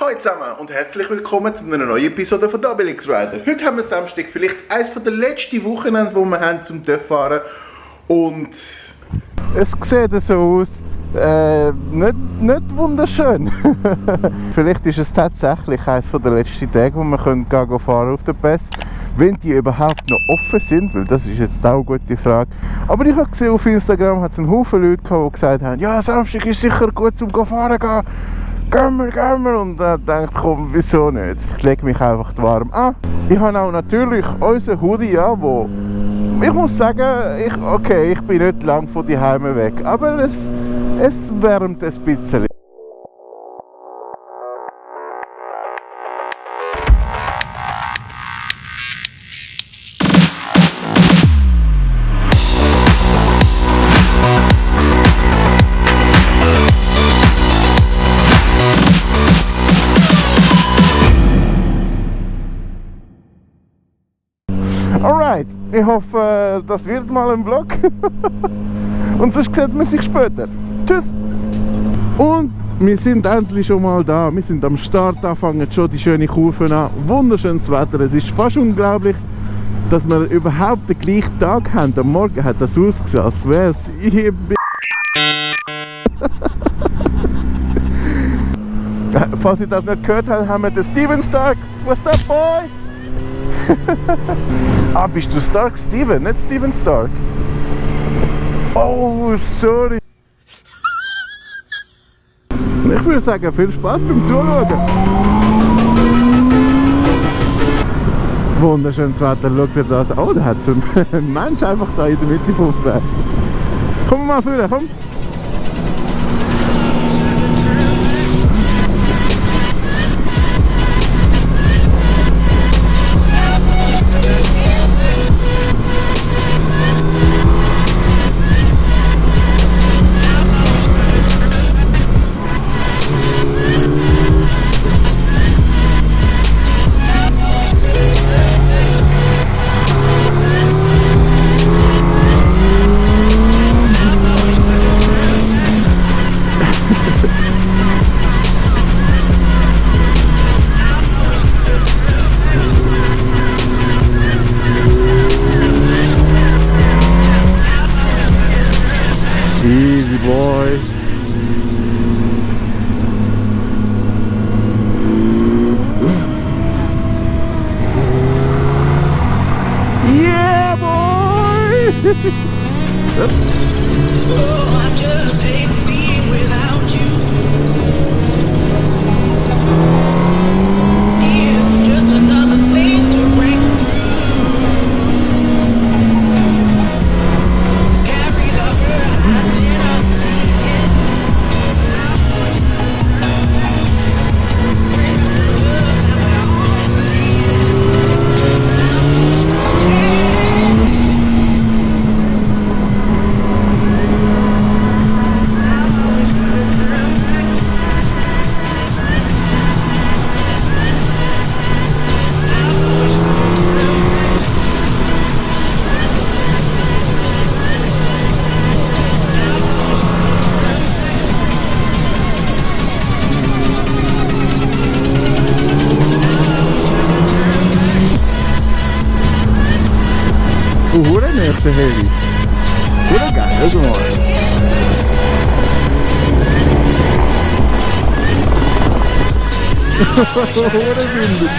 Hallo zusammen und herzlich willkommen zu einer neuen Episode von Obelix Rider. Heute haben wir Samstag, vielleicht eines der letzten Wochenende, die wir haben zum fahren. Und es sieht so aus, nicht wunderschön. Vielleicht ist es tatsächlich eines der letzten Tage, wo wir gehen fahren auf der Pässe. Wenn die überhaupt noch offen sind, weil das ist jetzt auch eine gute Frage. Aber ich habe gesehen, auf Instagram hat es einen Haufen Leute gehabt, die gesagt haben, ja, Samstag ist sicher gut zum fahren gehen. Gehen wir. Und dann dachte ich, komm, wieso nicht? Ich lege mich einfach warm an. Ich habe auch natürlich unseren Hoodie an, wo ich muss sagen, ich bin nicht lang von die Heime weg, aber es wärmt ein bisschen. Alright, ich hoffe, das wird mal ein Vlog. Und sonst sieht man sich später. Tschüss! Und wir sind endlich schon mal da. Wir sind am Start, da fangen schon die schönen Kurven an. Wunderschönes Wetter. Es ist fast unglaublich, dass wir überhaupt den gleichen Tag haben. Am Morgen hat das ausgesehen, als wäre es Falls ihr das nicht gehört habt, haben wir den Steven Stark. What's up, boy? Ah, bist du Stark Steven, nicht Steven Stark? Oh, sorry. Ich würde sagen, viel Spaß beim Zuschauen. Wunderschönes Wetter, schaut dir das an. Oh, da hat so ein Mensch einfach da in der Mitte vom Weg. Komm mal vorne, komm. Easy boy. Yeah boy. Oh, I just hate being without you. It's just another thing to break through. Carry the hurt I did not speak it. Bring the love that we're all breathing. Hure nicht, der Heli. Hure geil, schau mal. Hure windig.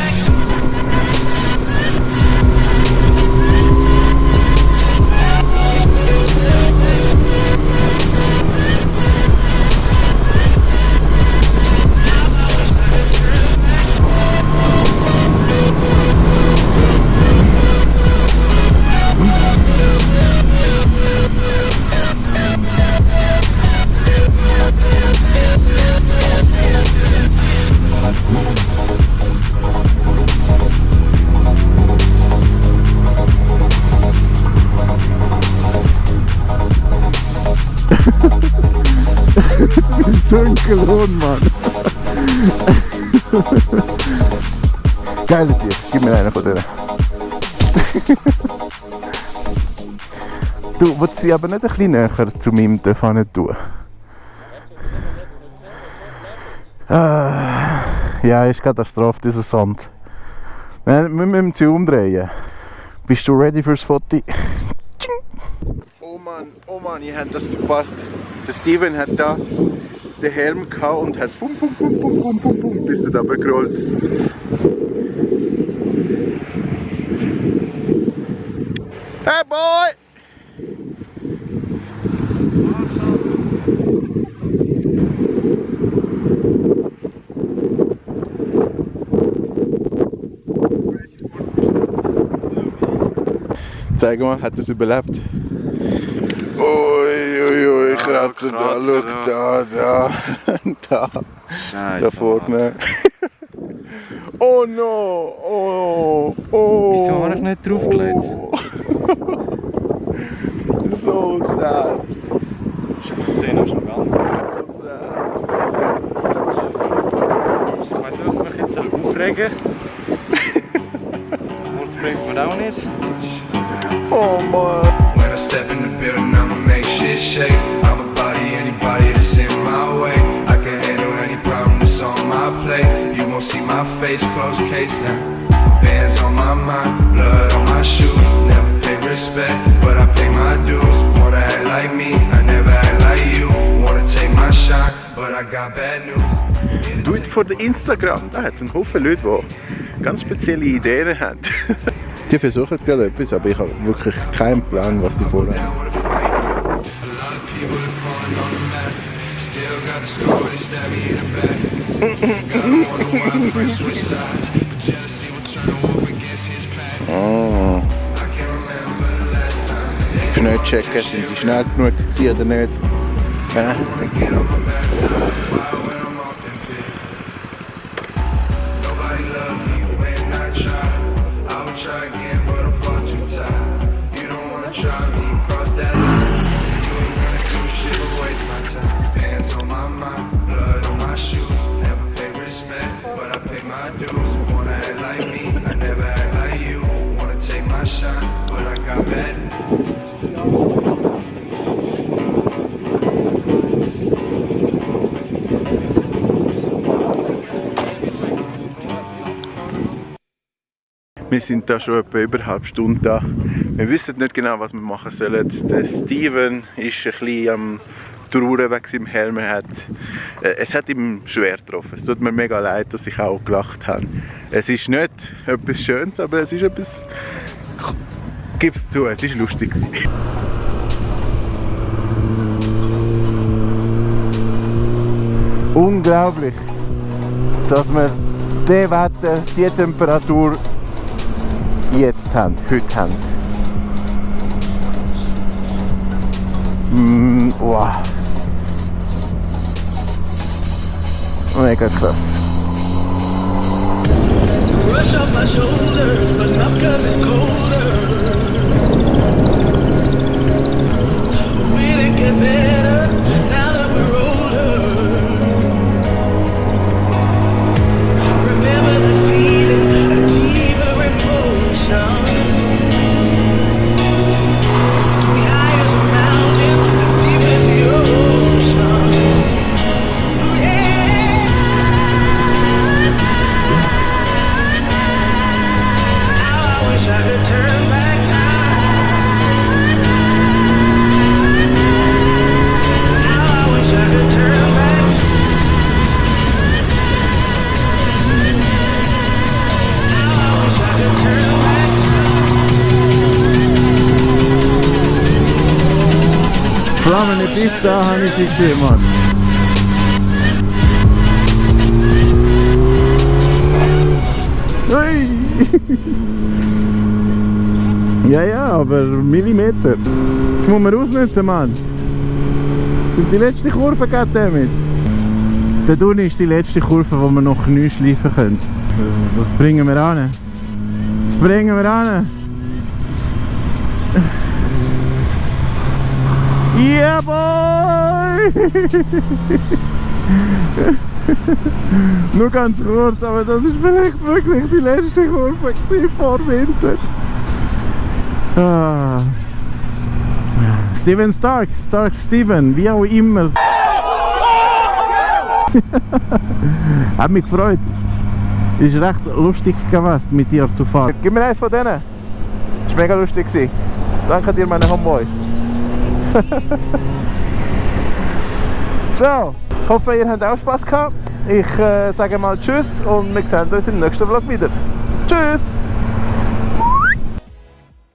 Du bist so ein Klon, Mann. Geiles Tier, gib mir einen von denen. Du, willst sie aber nicht ein bisschen näher zu meinem Telefon tun? Ja, ist Katastrophe, dieser Sand. Wir müssen sie umdrehen. Bist du ready fürs Foto? Oh Mann, ihr habt das verpasst. Der Steven hat da den Helm gehabt und hat bum bum bum bum bum bum bum bis er da gerollt. Hey boy! Zeig mal, hat er es überlebt? Ui, Kratzer da, schau da. Scheiße. Da vorne. Oh no! Oh! Wieso habe ich nicht draufgelegt? So sad. Ich sehe noch schon ganz. So sad. Ich weiss nicht, ob ich mich jetzt aufregen soll. Das bringt es mir auch nicht. Oh Mann. When I step in the building, I'ma make shit shake. I'ma body anybody that's in my way. I can handle any problem that's on my plate. You won't see my face, closed case now. Bands on my mind, blood on my shoes. Never pay respect, but I pay my dues. Wanna act like me, I never act like you. Wanna take my shine, but I got bad news. Do it for the Instagram. Da hat es einen Haufen Leute, die ganz spezielle Ideen haben. Die versuchen gerade etwas, aber ich habe wirklich keinen Plan, was die vorhaben. Down with a fight. A lot of people that falling on the map. Still got the scar where they stab me in the back. Gotta wonder why friends switch sides. But jealousy will turn a wolf against his pack. I can't remember the last time that Ich kann nicht checken, sind die schnell genug gewesen oder nicht. Ja. wanna get on my bad side. Why when I'm off them pills? Nobody loved me when I tried. I would try again, but I'm far too tired. You don't wanna try me, cross that line. You ain't gonna do shit but waste my time. Hands on my mind, blood on my shoes. Never pay respect, but I pay my dues. Wanna act like me, I never act like you. Wanna take my shine, but I got bad news. Wir sind da schon etwa über eine halbe Stunde da. Wir wissen nicht genau, was wir machen sollen. Der Steven ist ein bisschen am Trauern wegen seinem Helm. Es hat ihm schwer getroffen. Es tut mir mega leid, dass ich auch gelacht habe. Es ist nicht etwas Schönes, aber es ist etwas... Gib es zu, es war lustig. Unglaublich, dass wir diese Wetter, diese Temperatur jetzt haben, heute haben. Wow. Mega krass. Rush off my shoulders, but not 'cause it's colder. Will it get better now that we're older? Remember the feeling, a deeper emotion. To be high as a mountain, as deep as the ocean. Oh yeah. How I wish I could turn back time. How I wish I could turn back. How I wish I could turn back time. Flammende Pista habe ich gesehen, Mann. Hey. Ja, aber Millimeter. Das muss man ausnutzen, Mann. Das sind die letzten Kurven damit. Der Duni ist die letzte Kurve, die wir noch neu schleifen können. Das bringen wir an. Das bringen wir an. Yeah, boy! Nur ganz kurz, aber das ist vielleicht wirklich die letzte Kurve vor Winter. Ah. Steven Stark Steven, wie auch immer. Hat mich gefreut. Ist recht lustig gewesen, mit dir zu fahren. Gib mir eins von denen. Das war mega lustig. Danke dir, meine Homeboy. So, ich hoffe, ihr habt auch Spass gehabt. Ich sage mal Tschüss und wir sehen uns im nächsten Vlog wieder. Tschüss!